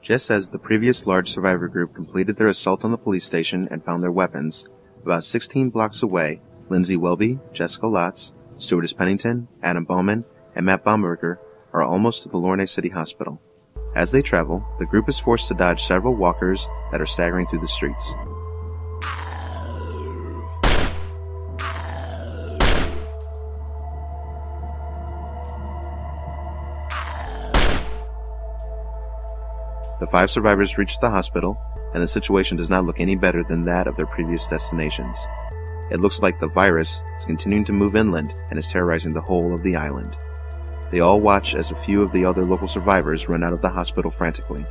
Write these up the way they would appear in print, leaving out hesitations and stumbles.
Just as the previous large survivor group completed their assault on the police station and found their weapons, about 16 blocks away, Lindsay Welby, Jessica Lotz, Stewardess Pennington, Adam Bowman, and Matt BOMBERGER are almost to the Lorne City Hospital. As they travel, the group is forced to dodge several walkers that are staggering through the streets. The 5 survivors reach the hospital, and the situation does not look any better than that of their previous destinations. It looks like the virus is continuing to move inland and is terrorizing the whole of the island. They all watch as a few of the other local survivors run out of the hospital frantically.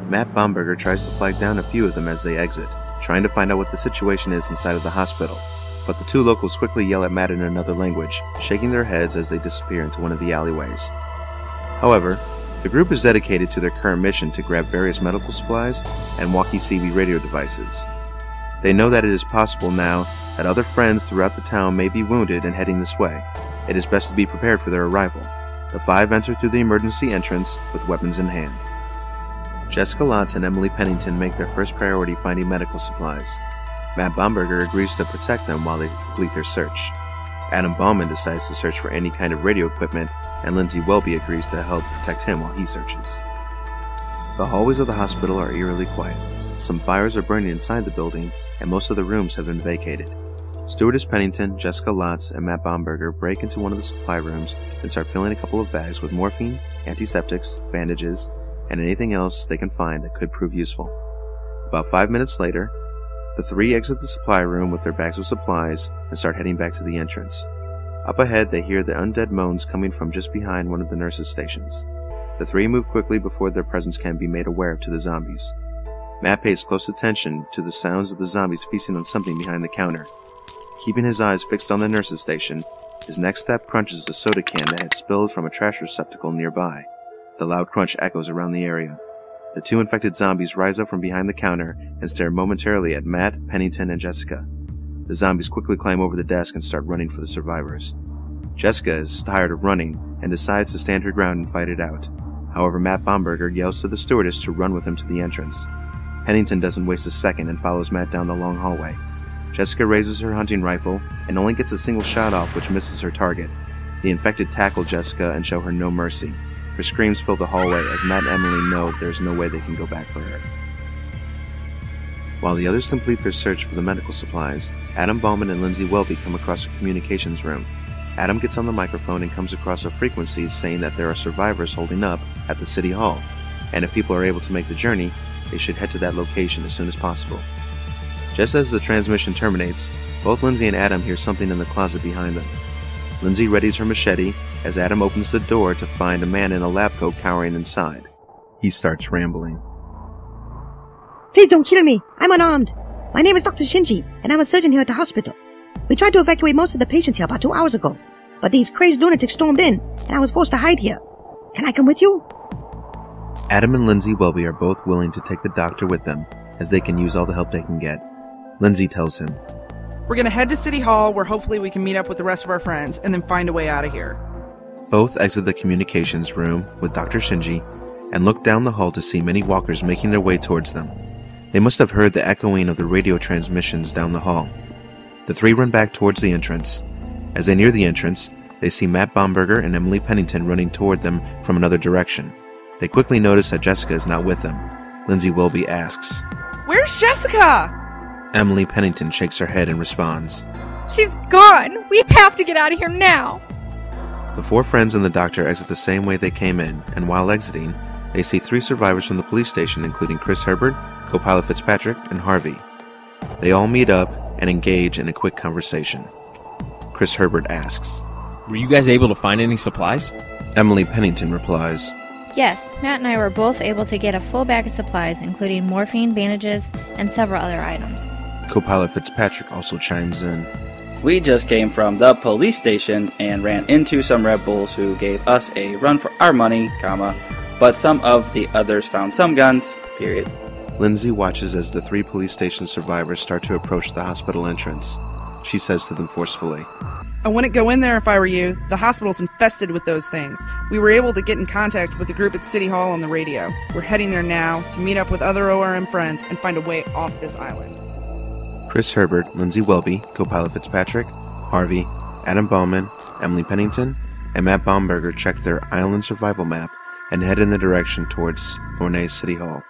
Matt BOMBERGER tries to flag down a few of them as they exit, trying to find out what the situation is inside of the hospital, but the 2 locals quickly yell at Matt in another language, shaking their heads as they disappear into one of the alleyways. However, the group is dedicated to their current mission to grab various medical supplies and walkie-talkie radio devices. They know that it is possible now that other friends throughout the town may be wounded and heading this way. It is best to be prepared for their arrival. The 5 enter through the emergency entrance with weapons in hand. Jessica Lotz and Emily Pennington make their first priority finding medical supplies. Matt BOMBERGER agrees to protect them while they complete their search. Adam Bowman decides to search for any kind of radio equipment, and Lindsay Welby agrees to help protect him while he searches. The hallways of the hospital are eerily quiet. Some fires are burning inside the building, and most of the rooms have been vacated. Stewardess Pennington, Jessica Lotz, and Matt BOMBERGER break into one of the supply rooms and start filling a couple of bags with morphine, antiseptics, bandages, and anything else they can find that could prove useful. About 5 minutes later, the 3 exit the supply room with their bags of supplies and start heading back to the entrance. Up ahead, they hear the undead moans coming from just behind one of the nurses' stations. The 3 move quickly before their presence can be made aware to the zombies. Matt pays close attention to the sounds of the zombies feasting on something behind the counter. Keeping his eyes fixed on the nurse's station, his next step crunches a soda can that had spilled from a trash receptacle nearby. The loud crunch echoes around the area. The 2 infected zombies rise up from behind the counter and stare momentarily at Matt, Pennington, and Jessica. The zombies quickly climb over the desk and start running for the survivors. Jessica is tired of running and decides to stand her ground and fight it out. However, Matt BOMBERGER yells to the stewardess to run with him to the entrance. Pennington doesn't waste a second and follows Matt down the long hallway. Jessica raises her hunting rifle and only gets a single shot off, which misses her target. The infected tackle Jessica and show her no mercy. Her screams fill the hallway as Matt and Emily know there's no way they can go back for her. While the others complete their search for the medical supplies, Adam Bowman and Lindsay Welby come across a communications room. Adam gets on the microphone and comes across a frequency saying that there are survivors holding up at the city hall, and if people are able to make the journey, they should head to that location as soon as possible. Just as the transmission terminates, both Lindsay and Adam hear something in the closet behind them. Lindsay readies her machete as Adam opens the door to find a man in a lab coat cowering inside. He starts rambling. Please don't kill me. I'm unarmed. My name is Dr. SHINGJI, and I'm a surgeon here at the hospital. We tried to evacuate most of the patients here about 2 hours ago, but these crazed lunatics stormed in, and I was forced to hide here. Can I come with you? Adam and Lindsay Welby are both willing to take the doctor with them, as they can use all the help they can get. Lindsay tells him, "We're gonna head to City Hall, where hopefully we can meet up with the rest of our friends, and then find a way out of here." Both exit the communications room with Dr. SHINGJI and look down the hall to see many walkers making their way towards them. They must have heard the echoing of the radio transmissions down the hall. The 3 run back towards the entrance. As they near the entrance, they see Matt BOMBERGER and Emily Pennington running toward them from another direction. They quickly notice that Jessica is not with them. Lindsay Welby asks, "Where's Jessica?" Emily Pennington shakes her head and responds, "She's gone! We have to get out of here now!" The 4 friends and the doctor exit the same way they came in, and while exiting, they see 3 survivors from the police station, including Chris Herbert, co-pilot Fitzpatrick, and Harvey. They all meet up and engage in a quick conversation. Chris Herbert asks, "Were you guys able to find any supplies?" Emily Pennington replies, "Yes, Matt and I were both able to get a full bag of supplies, including morphine, bandages, and several other items." Co-pilot Fitzpatrick also chimes in, "We just came from the police station and ran into some Red Bulls who gave us a run for our money, but some of the others found some guns, period." Lindsay watches as the 3 police station survivors start to approach the hospital entrance. She says to them forcefully, I wouldn't go in there if I were you. The hospital's infested with those things. We were able to get in contact with the group at City Hall on the radio. We're heading there now to meet up with other ORM friends and find a way off this island. Chris Herbert, Lindsay Welby, co-pilot Fitzpatrick, Harvey, Adam Bauman, Emily Pennington, and Matt Bomberger check their island survival map and head in the direction towards Lornay's City Hall.